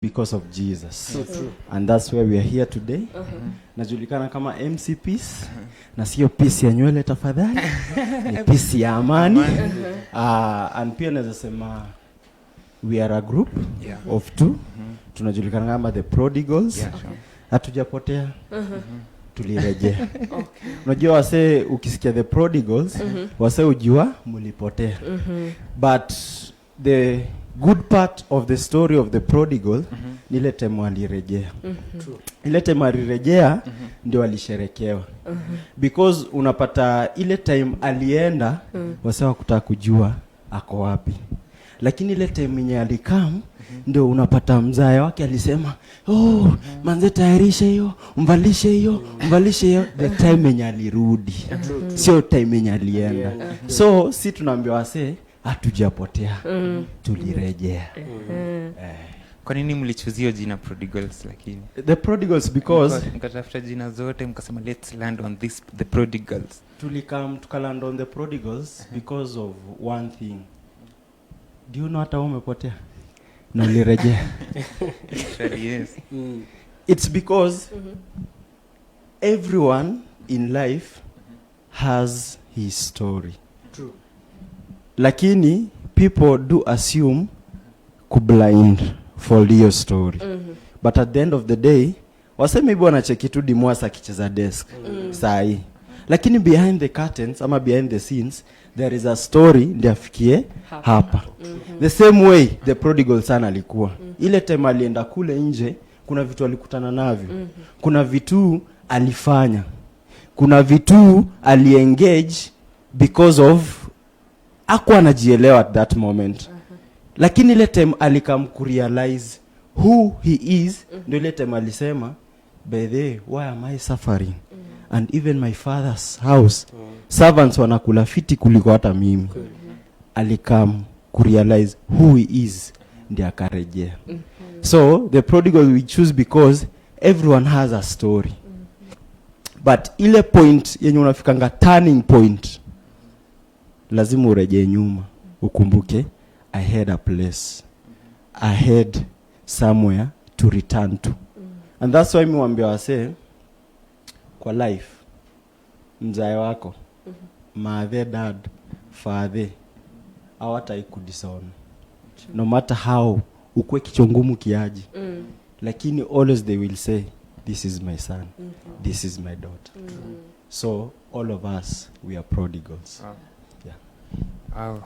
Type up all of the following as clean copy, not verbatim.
because of Jesus. So true. And that's why we are here today. Najulikana kama MC Peace. Na sio peace ya nywele tafadhali. Ni peace ya amani. And pia naweza sema we are a group of two. Tunajulikana kama the prodigals. Hatujapotea. Tulirejea. Unajua wase ukisikia the prodigals, wase ujua mulipotea. But the good part of the story of the prodigal ni ile time alirejea. Ile time alirejea ndio alisherekewa. Because unapata ile time alienda wase wakutaka kujua ako wapi. Lakini ile time yenye alikam ndio unapata mzae wake alisema, "Oh, manze tayarisha hiyo, mvalishe hiyo." The time yenye alirudi. Sio time yenye alienda. So si tunaambia wase hatujapotea. Tulirejea. Kwa nini mlichuzio jina prodigals lakini? The prodigals because mkatafuta jina zote mkasema let's land on this the prodigals. Tukaland on the prodigals because of one thing. Do you know hata umepotea? Na ulirejea. Yes. It's because everyone in life has his story. True. Lakini people do assume kublind for your story. But at the end of the day, wase maybe wanacheki tu Dimwasa kicheza desk. Sahi. Lakini behind the curtains ama behind the scenes there is a story ndio afikie hapa. The same way the prodigal son alikuwa. Ile time alienda kule nje kuna vitu alikutana navyo. Kuna vitu alifanya. Kuna vitu aliengage because of hakuwa anajielewa at that moment. Lakini ile time alikam kurealize who he is, ndio ile time alisema, by the way, why am I suffering? And even my father's house servants wanakula fiti kuliko hata mimi. Alikam kurealize who he is, ndio akarejea. So the prodigal we choose because everyone has a story. But ile point yenye unafikanga turning point, lazima urejee nyuma ukumbuke I had a place, I had somewhere to return to. And that's why mwambia wase kwa life mzae wako mother, dad, father hawatai kudisona. No matter how ukwe kichongumu kiaji, lakini always they will say this is my son, this is my daughter. So all of us we are prodigals. Wow.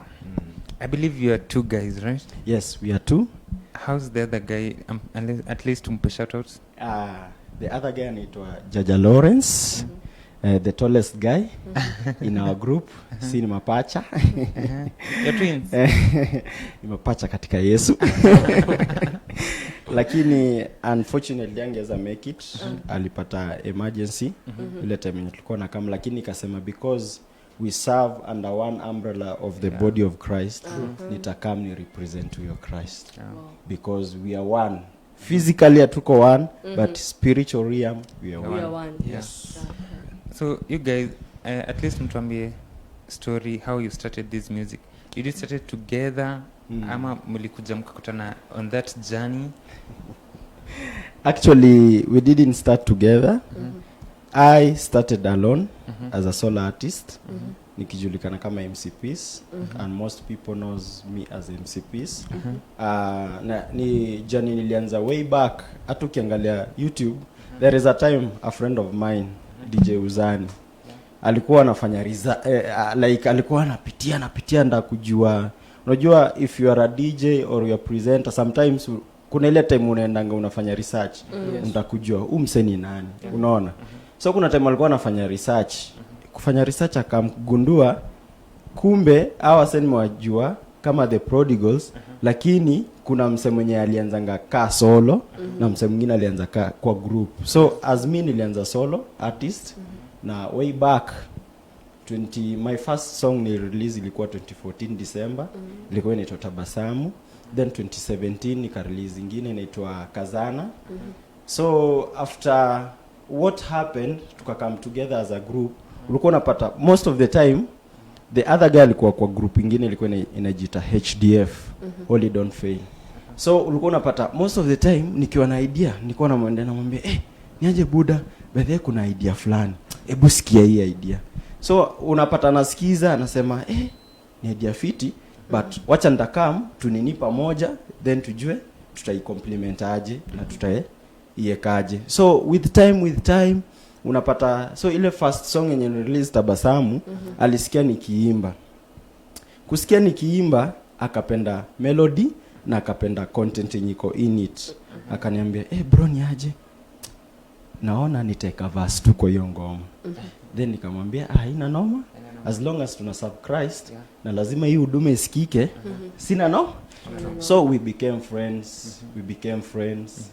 I believe you are two guys, right? Yes, we are two. How's the other guy? At least umpe shoutouts. The other guy anaitwa Jaja Lawrence, the tallest guy in our group. Si ni mapacha. You're twins. Ni mapacha katika Yesu. Lakini unfortunately angeza make it. Alipata emergency ile time tulikuwa na kama, lakini kasema because we serve under one umbrella of the body of Christ, nitakam ni represent to your Christ. Because we are one. Physically atuko one, but spiritual realm we are one. Yes. So you guys, at least mtuambie story how you started this music. Did you started together ama mlikuja mkakutana on that journey? Actually we didn't start together. I started alone as a solo artist. Nikijulikana kama MC Peace, and most people knows me as MC Peace. Ni journey nilianza way back. Hata ukiangalia YouTube, there is a time a friend of mine, DJ Uzani, alikuwa anafanya like alikuwa anapitia nda kujua. Unajua if you are a DJ or you are presenter, sometimes kuna ile time unaendanga unafanya research, ndakujua umseni nani, unaona. So kuna time alikuwa anafanya research. Kufanya research akamgundua kumbe hawa sasa nimewajua kama the prodigals, lakini kuna mse mwenye alianzanga ka solo na mse mwingine alianza kwa group. So as me nilianza solo artist na way back my first song ni release ilikuwa 2014 December, ilikuwa inaitwa Tabasamu. Then 2017 nika release nyingine inaitwa Kazana. So after what happened, tukakam together as a group. Ulikuwa unapata most of the time the other guy alikuwa kwa group nyingine ilikuwa inajiita HDF, Holy Don't Fail. So ulikuwa unapata most of the time nikiwa na idea nilikuwa namwendea namwambia niaje buda bedhe kuna idea fulani, hebu sikia hii idea. So unapata nasikiza anasema ni idea fiti, but wacha ndakam tunini pamoja then tujue tutaicomplement aje na tutaiekaje. So with time unapata, so ile first song yenye release Tabasamu alisikia nikiimba. Kusikia nikiimba akapenda melody na akapenda content yenye iko in it. Akaniambia bro ni aje, naona niteka verse tu kwa hiyo ngoma. Then nikamwambia haina noma, as long as tuna serve Christ na lazima hii huduma isikike, sina no. So we became friends.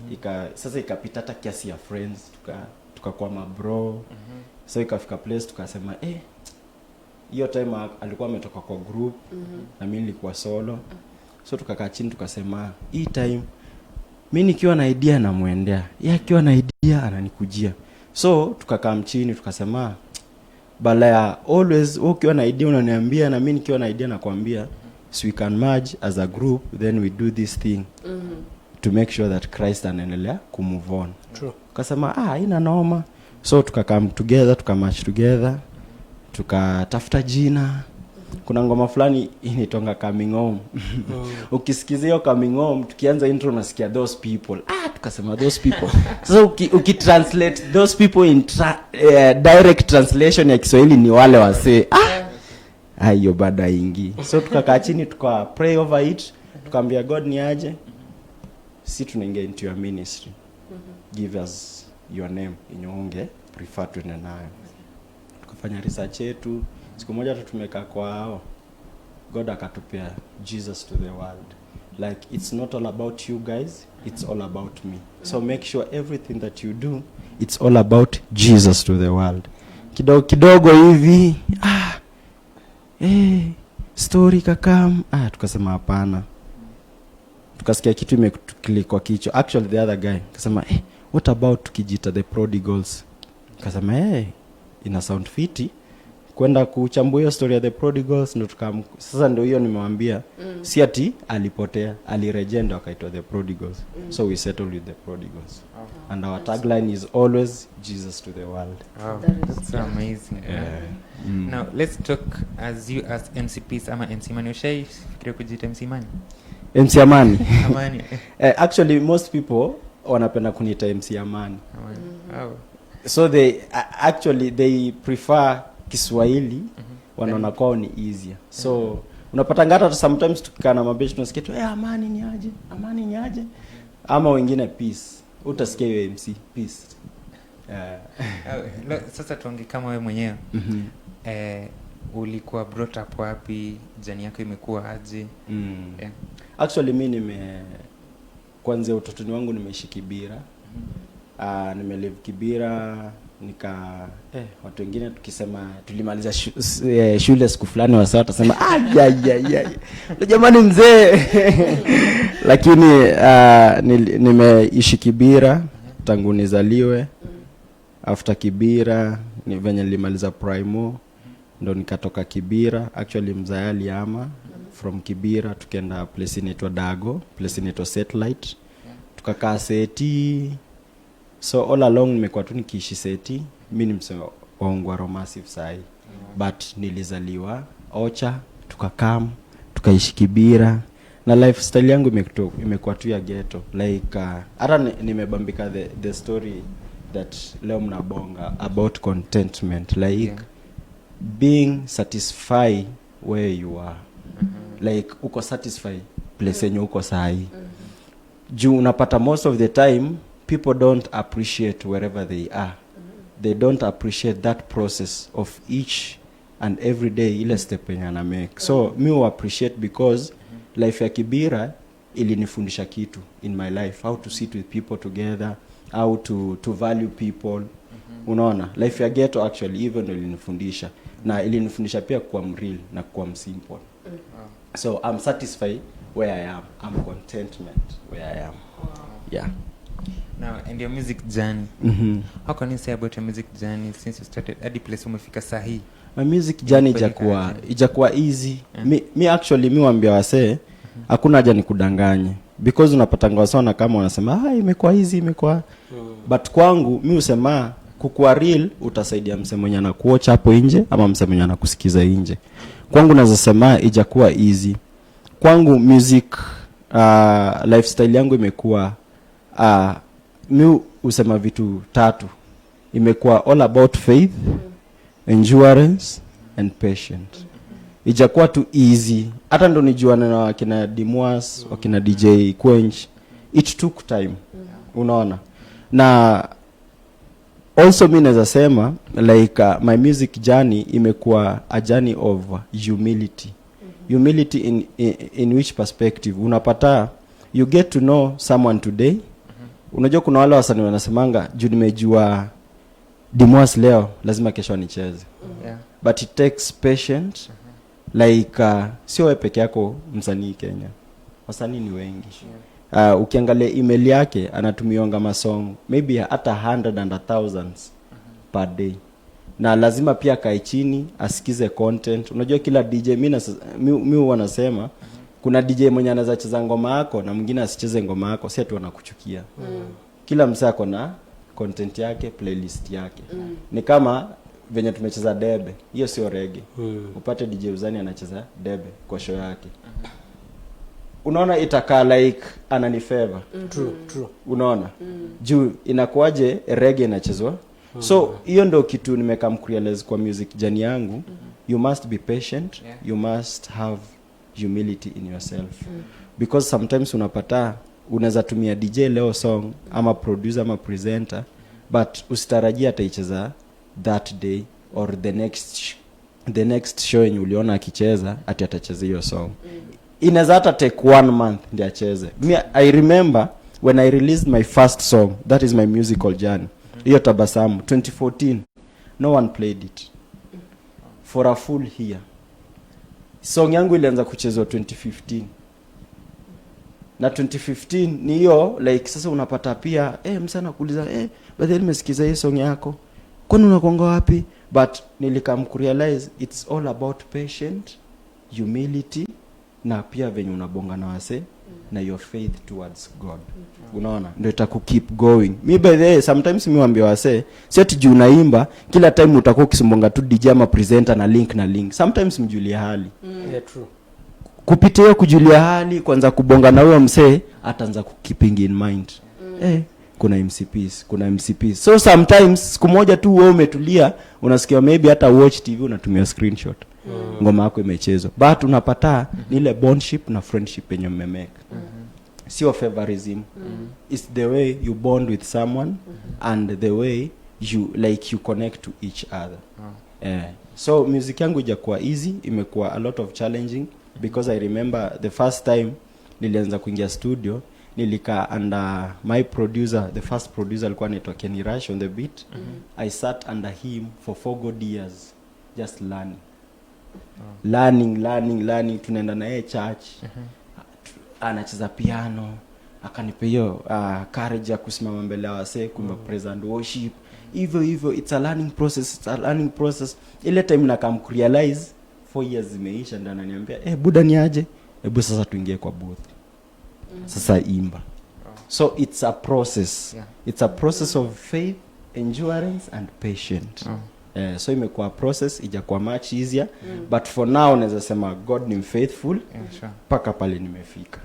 Sasa ikapita hata kiasi ya friends, tukakuwa mabro. So ikafika place tukasema hiyo time alikuwa ametoka kwa group na mimi nilikuwa solo. So tukakaa chini tukasema hii time mimi nikiwa na idea na muendea, yeye akiwa na idea ananikujia. So tukakaa chini tukasema bala ya always ukiwa na idea unaniambia na mimi nikiwa na idea nakwambia, so we can merge as a group, then we do this thing to make sure that Christ anaendelea kumove on. True. Tukasema haina noma. So tukakam together, tukamatch together, tukatafuta jina. Kuna ngoma fulani inaitwa Coming Home. Ukisikizia hiyo Coming Home, tukianza intro unasikia those people. Tukasema those people. Sasa ukitranslate those people in direct translation ya Kiswahili ni wale wasee. Hiyo bada ingi. So tukakaa chini tuka pray over it, tukamwambia God ni aje, si tunaingia into your ministry. Give us your name inyonge prefer to nayo. Tukafanya research yetu. Siku moja tumekaa kwa hao, God akatupea Jesus to the world. Like it's not all about you guys, it's all about me. So make sure everything that you do, it's all about Jesus to the world. Kidogo hivi story kakam, tukasema hapana. Tukasikia kitu imeklikwa kwa kichwa. Actually the other guy akasema what about tukijita the prodigals? Akasema ina sound fiti kwenda kuchambua hiyo story ya the prodigals. Ndio sasa ndio hiyo nimemwambia, si ati alipotea, alirejea ndio akaitwa the prodigals. So we settled with the prodigals. And our tagline is always Jesus to the world. Wow, that's amazing. Now let's talk as you as MCPs ama MC Mani. Ushafikiria kujiita MC Mani? MC Amani. Amani. Actually most people wanapenda kuniita MC Amani. Wow. So they prefer Kiswahili, wanaona kwao ni easier. So unapata ngata sometimes tukikaa na mabeshi tunasikia tu Amani ni aje, ama wengine peace. Utasikia hiyo MC peace. Sasa tuongee kama wewe mwenyewe. Ulikuwa brought up wapi? Jani yako imekuwa aje? Actually mimi kwanza utotoni wangu nimeishi Kibira. Nimelive Kibira, watu wengine tukisema tulimaliza shule siku fulani wasa watasema jamani mzee. Lakini nimeishi Kibira tangu nizaliwe. After Kibira ni venye nilimaliza primo ndo nikatoka Kibira. Actually mzayali ama from Kibira tukaenda place inaitwa Dago, place inaitwa Satellite. Tukakaa Seti. So all along nimekuwa tu nikiishi Seti. Mimi ni msema Ongwaro massive sai. But nilizaliwa Ocha, tukakam, tukaishi Kibira. Na lifestyle yangu imekuwa tu ya ghetto. Like hata nimebambika the story that leo mnabonga about contentment. Like being satisfied where you are. Like uko satisfied place yenye uko sahi. Juu unapata most of the time people don't appreciate wherever they are. They don't appreciate that process of each and every day ile step yenye ana make. So me appreciate because life ya Kibira ilinifundisha kitu in my life, how to sit with people together, how to value people. Unaona life ya ghetto actually even ilinifundisha, na ilinifundisha pia kuwa real na kuwa simple. So I'm satisfied where I am. I'm contentment where I am. Yeah. Now, and your music journey. How can you say about your music journey since you started at the place umefika sahi? My music journey ijakuwa easy. Me actually waambia wasee hakuna haja nikudanganye. because unapatanga wasona kama wanasema imekuwa hizi imekuwa but kwangu mimi usema kukuwa real utasaidia msemenye anakuwatch hapo nje ama msemenye anakusikiza nje. Kwangu naweza sema ijakuwa easy. Kwangu music lifestyle yangu imekuwa mimi usema vitu 3. Imekuwa all about faith, endurance and patience. Ijakuwa tu easy. Hata ndo nijuane na wakina Dimwas, wakina DJ Quench. It took time. Unaona? Na also mimi naweza sema like my music journey imekuwa a journey of humility. Humility in which perspective? Unapata you get to know someone today. Unajua kuna wale wasanii wanasemanga juu nimejua Dimwas leo lazima kesho nicheze. But it takes patience. Like sio wewe peke yako msanii Kenya. Wasanii ni wengi. Ukiangalia email yake anatumianga masong maybe hata 100 and thousands per day. Na lazima pia kae chini asikize content. Unajua kila DJ mimi wanasema kuna DJ mwenye anaweza cheza ngoma yako na mwingine asicheze ngoma yako, si atu anakuchukia. Kila msee ako na content yake, playlist yake. Ni kama venye tumecheza debe, hiyo sio reggae. Upate DJ Uzani anacheza debe kwa show yake. Unaona itakaa like anani favor. True. Unaona? Juu inakuaje reggae inachezwa. So hiyo ndio kitu nimekamrealize kwa music journey yangu. You must be patient. You must have humility in yourself. Because sometimes unapata unaweza tumia DJ leo song ama producer ama presenter but usitarajia ataicheza that day or the next show yenye uliona akicheza atacheza hiyo song. Inaweza hata take 1 month ndio acheze. I remember when I released my first song, that is my musical journey. Hiyo Tabasamu 2014, no one played it for a full year. Song yangu ilianza kuchezwa 2015. Na 2015 ni hiyo like sasa unapata pia msana kuuliza baadhi nimesikiza hii song yako. Kwani unakonga wapi? But nilikamrealize it's all about patience, humility na pia venye unabonga na wase na your faith towards God. Unaona? Ndio itaku keep going. Me by the way, sometimes mimi waambia wase, si ati juu unaimba kila time utakuwa ukisumbonga tu DJ ama presenter na link. Sometimes mjulia hali. Yeah, true. Kupitia kujulia hali kwanza kubonga na huyo msee ataanza keeping in mind. Kuna MCPs. So sometimes siku moja tu wewe umetulia unasikia maybe hata watch TV unatumia screenshot. Ngoma yako imechezwa. But unapata ile bondship na friendship yenye mmemeka. Sio favorism. It's the way you bond with someone and the way you connect to each other. So music yangu ijakuwa easy, imekuwa a lot of challenging because I remember the first time nilianza kuingia studio nilika under my producer, the first producer alikuwa anaitwa Kenny Rush on the beat. I sat under him for 4 good years just learning. Tunaenda na yeye church. Anacheza piano, akanipa hiyo courage ya kusimama mbele ya wasee kuimba praise and worship. Hivyo it's a learning process. Ile time nakamrealize 4 years zimeisha ndio ananiambia buda ni aje? Hebu sasa tuingie kwa booth. Sasa imba. So it's a process. It's a process of faith, endurance and patience. So imekuwa process, ijakuwa much easier. But for now naweza sema God ni faithful. Paka pale nimefika.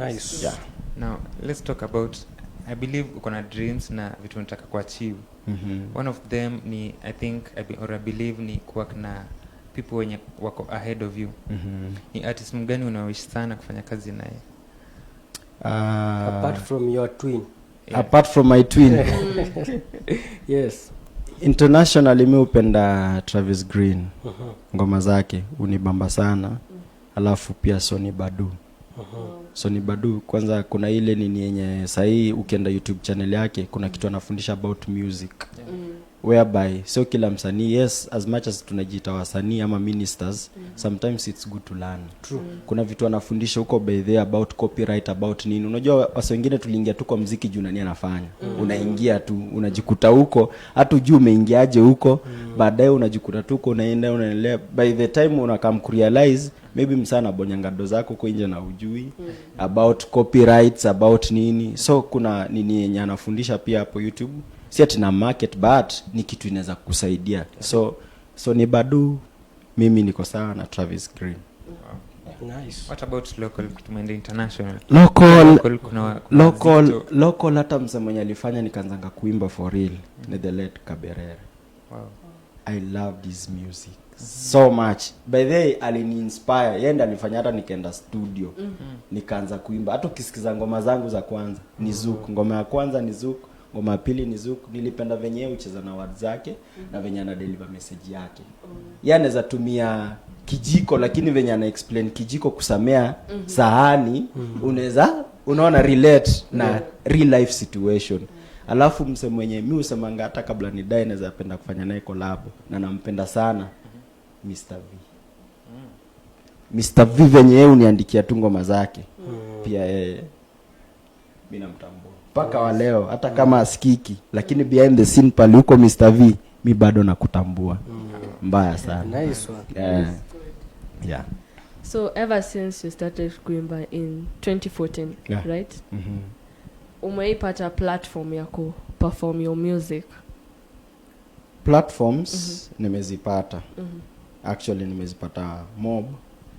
Nice. Yeah. Now let's talk about, I believe uko na dreams na vitu unataka kuachieve. One of them ni I believe ni kuwa na people wenye wako ahead of you. Ni artist mgani unawish sana kufanya kazi naye? Apart from your twin. Apart from my twin. Yes. Internationally mimi upenda Travis Green. Ngoma zake unibamba sana. Alafu pia Sonny Badu. Sonny Badu kwanza kuna ile nini yenye sahi ukienda YouTube channel yake kuna kitu anafundisha about music. Whereby so kila msanii, yes, as much as tunajiita wasanii ama ministers, sometimes it's good to learn. True. Kuna vitu anafundisha huko by there about copyright, about nini. Unajua wase wengine tuliingia tu kwa muziki juu nani anafanya. Unaingia tu unajikuta huko, hata ujue umeingiaje huko, baadaye unajikuta tu uko unaenda unaendelea. By the time unakamrealize maybe msana bonyanga do zako kwa nje na ujui about copyrights, about nini. So kuna nini yenye anafundisha pia hapo YouTube, si ati na market but ni kitu inaweza kukusaidia. So ni Badu, mimi niko sawa na Travis Green. Nice. What about local, tumeenda international? Local hata msemo mwenye alifanya nikaanza kuimba for real ni the late Kaberere. Wow. I love this music so much. By the way, alini-inspire. Yeye ndiye alifanya hata nikaenda studio. Nikaanza kuimba. Hata ukisikiza ngoma zangu za kwanza ni Zouk. Ngoma ya kwanza ni Zouk, ngoma ya pili ni Zouk. Nilipenda venye yeye ucheza na words zake na venye ana deliver message yake. Yeye anaweza tumia kijiko lakini venye ana explain kijiko kusamea sahani, unaona relate na real life situation. Alafu msemo mwenye mimi usemanga hata kabla ni die naweza penda kufanya naye collab na nampenda sana Mr. V. Mr. V venye yeye uniandikia tu ngoma zake. Pia yeye mimi namtambua mpaka wa leo hata kama asikiki, lakini behind the scene pale huko Mr. V mimi bado nakutambua. Mbaya sana. Nice one. Yeah. So ever since you started kuimba in 2014, right? Umeipata platform ya ku perform your music? Platforms nimezipata. Actually nimezipata mob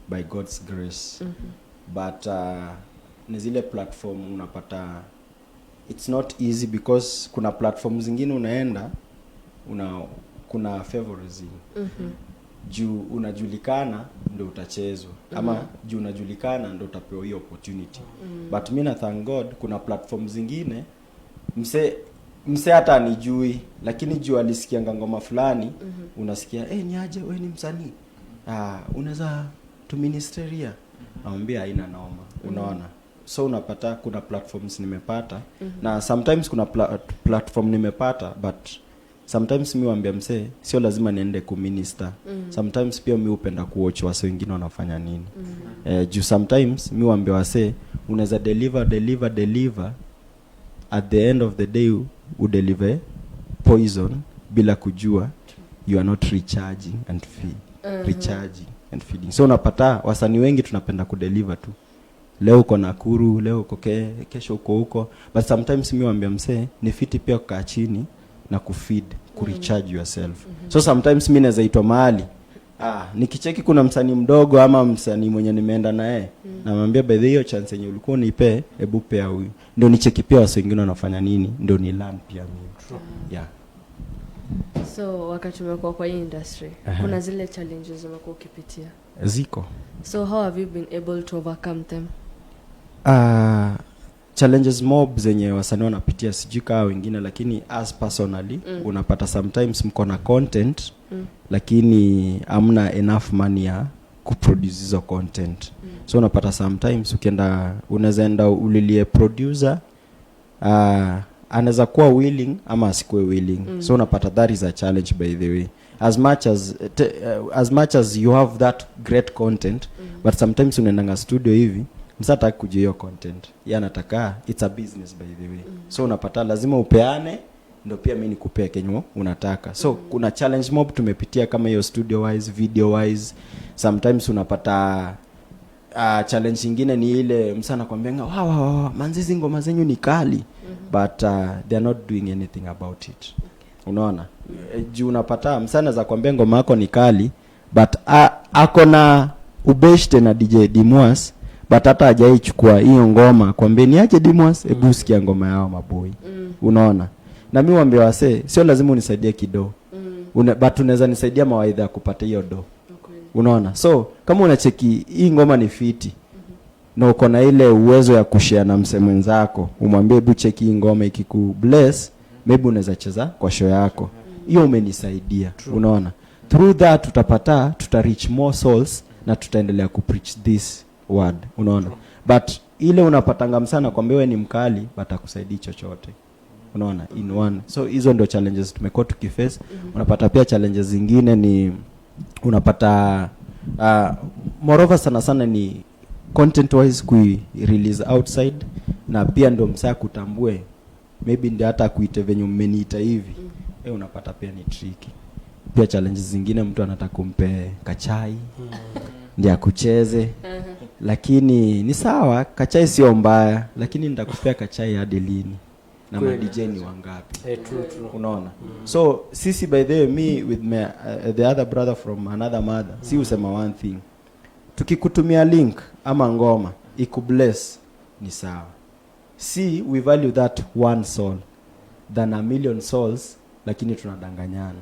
by God's grace. But ni zile platform unapata it's not easy because kuna platform zingine unaenda kuna favorism. Juu unajulikana ndio utachezwa ama juu unajulikana ndio utapewa hiyo opportunity. But mimi na thank God kuna platform zingine mse hata anijui lakini juu alisikia ngoma fulani unasikia niaje wewe ni msanii unaweza tuministeria naambia haina noma. Unaona, so unapata kuna platforms nimepata na sometimes kuna platform nimepata but sometimes mimi waambia mse sio lazima niende kuminister. Sometimes pia mimi upenda kuwatch wase wengine wanafanya nini. Juu sometimes mimi waambia wase unaweza deliver at the end of the day udeliver poison bila kujua you are not recharging and feeding. So unapata wasanii wengi tunapenda kudeliver tu. Leo uko Nakuru, leo uko kesho uko huko. But sometimes mimi waambia mse ni fiti pia kukaa chini na kufeed, kurecharge yourself. So sometimes mimi naweza itwa mahali nikicheki kuna msanii mdogo ama msanii mwenye nimeenda naye namwambia by the hiyo chance yenye ulikuwa unipe hebu pea huyu, ndio nicheki pia watu wengine wanafanya nini, ndio ni learn pia mimi. Yeah. So wakati umekuwa kwa hii industry kuna zile challenges umekuwa ukipitia? Ziko. So how have you been able to overcome them? Challenges mob zenye wasanii wanapitia sijui kama wengine, lakini as personally unapata sometimes mko na content lakini hamna enough money ya kuproduce hizo content. So unapata sometimes ukienda unaweza enda ulilie producer anaweza kuwa willing ama asikuwe willing. So unapata that is a challenge by the way. As much as you have that great content but sometimes unaenda studio hivi msataka kujua hiyo content. Yeye anataka it's a business by the way. So unapata lazima upeane ndio pia mimi nikupea kenyo unataka. So kuna challenge mob tumepitia kama hiyo studio wise, video wise. Sometimes unapata challenge nyingine ni ile msana kwambia wow manzizi ngoma zenyu ni kali but they are not doing anything about it. Unaona? Juu unapata msana za kwambia ngoma yako ni kali but ako na ubeshte na DJ Dimwas but hata hajaichukua hiyo ngoma kwambia niache Dimwas hebu sikia ngoma yao maboy. Unaona? Na mimi waambia wase sio lazima unisaidie kidogo. But unaweza nisaidia mawaidha kupata hiyo do. Unaona? So kama unacheki hii ngoma ni fiti na uko na ile uwezo ya kushare na msemo wenzako, umwambie hebu cheki hii ngoma ikikubless, maybe unaweza cheza kwa show yako. Hiyo umenisaidia. Unaona? Through that tuta reach more souls na tutaendelea kupreach this word. Unaona? But ile unapatanga msana kwambia wewe ni mkali but akusaidii chochote. Unaona? In one. So hizo ndio challenges tumekuwa tukiface. Unapata pia challenges zingine ni unapata moreover sana ni content wise release outside na pia ndio msaa kutambue maybe ndio hata kuite venye mmeniita hivi. Unapata pia ni tricky. Pia challenges zingine mtu anataka kumpe kachai ndio akucheze. Lakini ni sawa, kachai sio mbaya, lakini nitakupea kachai hadi lini? Na ma DJ ni wangapi? True. Unaona? So sisi, by the way, me with my, the other brother from another mother, si usema one thing. Tukikutumia link ama ngoma ikubless ni sawa. See, we value that one soul than a million souls, lakini tunadanganyana.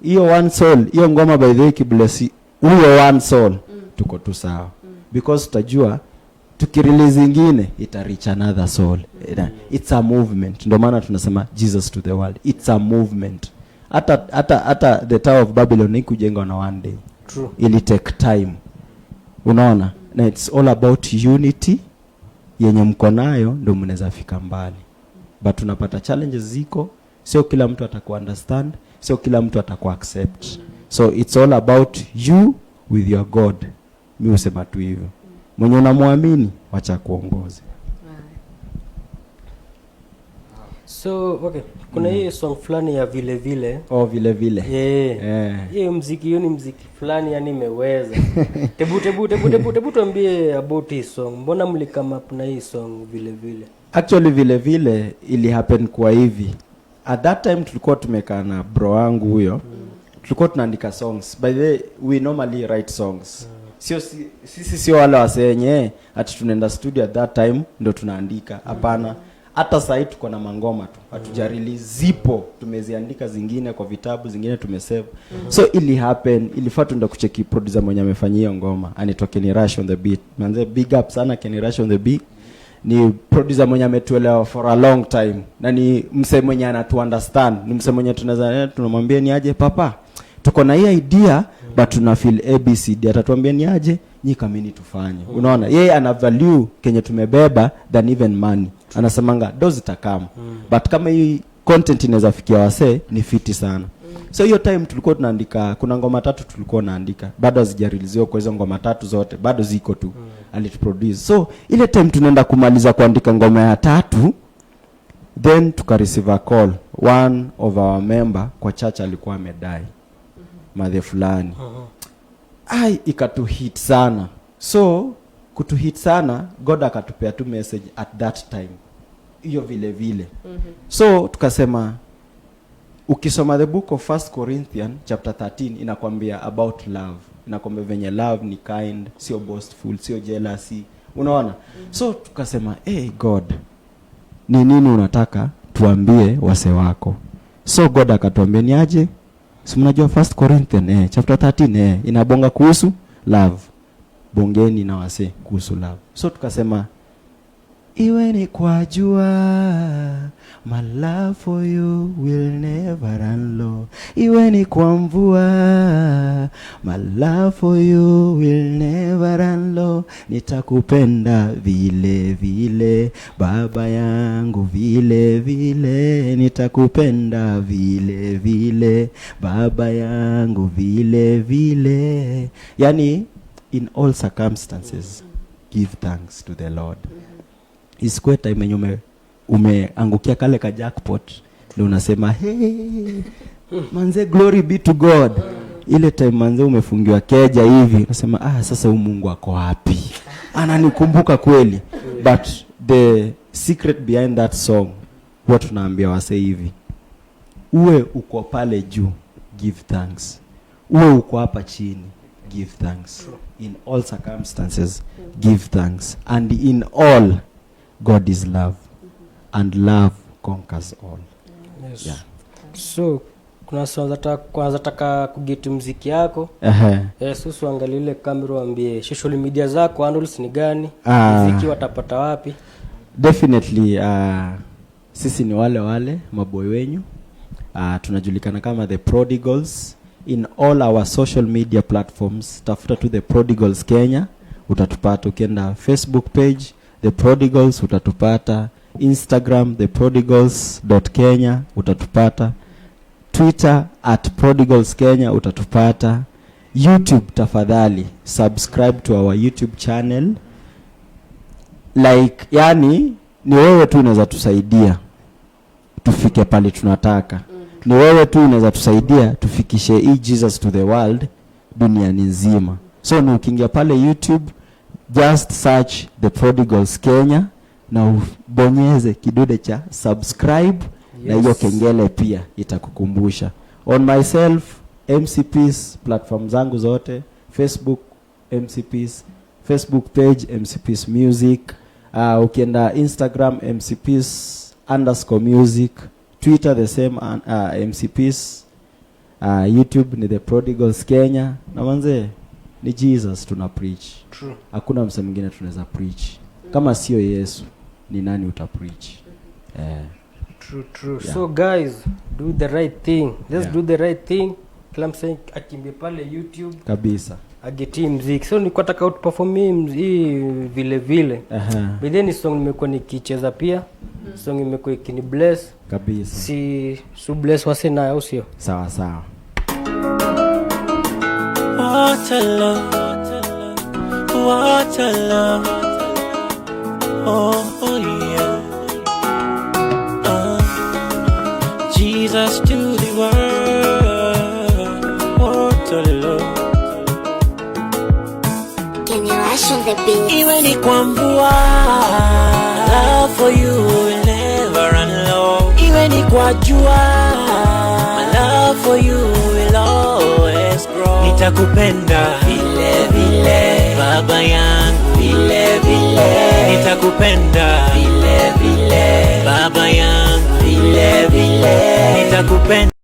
Hiyo one soul, hiyo ngoma by the way kibless huyo one soul, tuko tu sawa. Because tutajua tukirelease ingine ita reach another soul. It's a movement. Ndio maana tunasema Jesus to the world. It's a movement. Hata the Tower of Babylon ikujengwa na one day. True. Ili take time. Unaona? Na it's all about unity yenye mko nayo ndio mnaweza fika mbali. But tunapata challenges ziko, sio kila mtu ataku understand, sio kila mtu ataku accept. So it's all about you with your God. Mimi usema tu hivyo. Mwenye unamwamini wacha kuongoze. So okay, kuna hii song fulani ya vile vile. Oh, vile vile. Hiyo muziki, hiyo ni muziki fulani yani imeweza. Tebu tuambie about hii song. Mbona mlikama up na hii song vile vile? Actually vile vile ili happen kwa hivi. At that time tulikuwa tumekaa na bro wangu huyo. Tulikuwa tunaandika songs. By the way, we normally write songs. Sisi sio wale wasenye ati tunaenda studio at that time ndio tunaandika. Hapana. Hata sasa tuko na mangoma tu. Hatujarelease, zipo. Tumeziandika zingine kwa vitabu, zingine tumesave. So ili happen, ilifaa tuenda kucheki producer mwenye amefanyia ngoma. Anaitwa Kenny Rush on the beat. Manze big up sana Kenny Rush on the beat. Ni producer mwenye ametuelewa for a long time. Na ni mse mwenye anatu understand. Ni mse mwenye tunamwambia ni aje papa. Tuko na hii idea but tuna feel ABCD. Atatuambia ni aje nyi kamini tufanye. Unaona? Yeye ana value kenye tumebeba than even money. Anasemanga dozi takam. But kama hii content inaweza fikia wase ni fiti sana. So hiyo time tulikuwa tunaandika, kuna ngoma 3 tulikuwa naandika. Bado hazijareleasewa kwa hizo ngoma 3 zote, bado ziko tu. Alituproduce. So ile time tunaenda kumaliza kuandika ngoma ya 3, then tukareceive a call. One of our member kwa church alikuwa amedai. Madhe fulani. Ai ikatu hit sana. So kutu hit sana, God akatupea tu message at that time. Hiyo vile vile. So tukasema ukisoma the book of 1 Corinthians chapter 13 inakwambia about love. Inakwambia venye love ni kind, sio boastful, sio jealousy. Unaona? So tukasema, "Hey God, ni nini unataka tuambie wase wako?" So God akatuambia ni aje? Si mnajua 1 Corinthians chapter 13 inabonga kuhusu love. Bongeni na wase kuhusu love. So tukasema iwe ni kwa jua, my love for you will never run low. Iwe ni kwa mvua, my love for you will never run low. Nitakupenda vile vile, baba yangu vile vile. Nitakupenda vile vile, baba yangu vile vile. Yani in all circumstances give thanks to the Lord. Isikwe time yenye umeangukia kale ka jackpot ndio unasema hey manze glory be to God. Ile time manze umefungiwa keja hivi unasema sasa huyu Mungu ako wapi? Ananikumbuka kweli. But the secret behind that song what tunaambia wase hivi, uwe uko pale juu give thanks, uwe uko hapa chini give thanks. In all circumstances give thanks, and in all God is love, and love conquers all. Yes. Yeah. So kuna kwanza taka kugeti muziki yako. Sasa uangalie ile kamera uambie social media zako handles ni gani? Muziki watapata wapi? Definitely sisi ni wale maboy wenyu. Tunajulikana kama The Prodigals in all our social media platforms. Tafuta tu The Prodigals Kenya, utatupata. Ukienda Facebook page The Prodigals utatupata, Instagram theprodigals.kenya utatupata, Twitter @prodigalskenya utatupata, YouTube tafadhali subscribe to our YouTube channel. Like yani ni wewe tu unaweza tusaidia tufike pale tunataka. Ni wewe tu unaweza tusaidia tufikishe Jesus to the world duniani nzima. So ni ukiingia pale YouTube, just search The Prodigals Kenya na ubonyeze kidude cha subscribe. Na hiyo kengele pia itakukumbusha. On myself, MCPs, platform zangu zote, Facebook MCPs, Facebook page MCPs Music, ukienda Instagram MCPs_music, Twitter the same, MCPs, YouTube ni The Prodigals Kenya. Na manze ni Jesus tuna preach. True. Hakuna msa mwingine tunaweza preach. Kama sio Yesu, ni nani uta preach? True. Yeah. So guys, do the right thing. Let's do the right thing. Kila msanii akimbie pale YouTube Kabisa. Ageti muziki. So nilikuwa nataka out perform hii vile. But then song nimekuwa nikicheza pia. Song imekuwa ikini bless. Kabisa. Si bless wase na au sio? Sawa. What a love. Oh yeah. Jesus to the world. What a love. Can you rush on the beat? Iwe ni kwa mvua, love for you will never run low. Iwe ni kwa jua, my love for you will always grow. Nitakupenda vile vile, baba yangu vile vile. Nitakupenda vile vile, baba yangu vile vile. Nitakupenda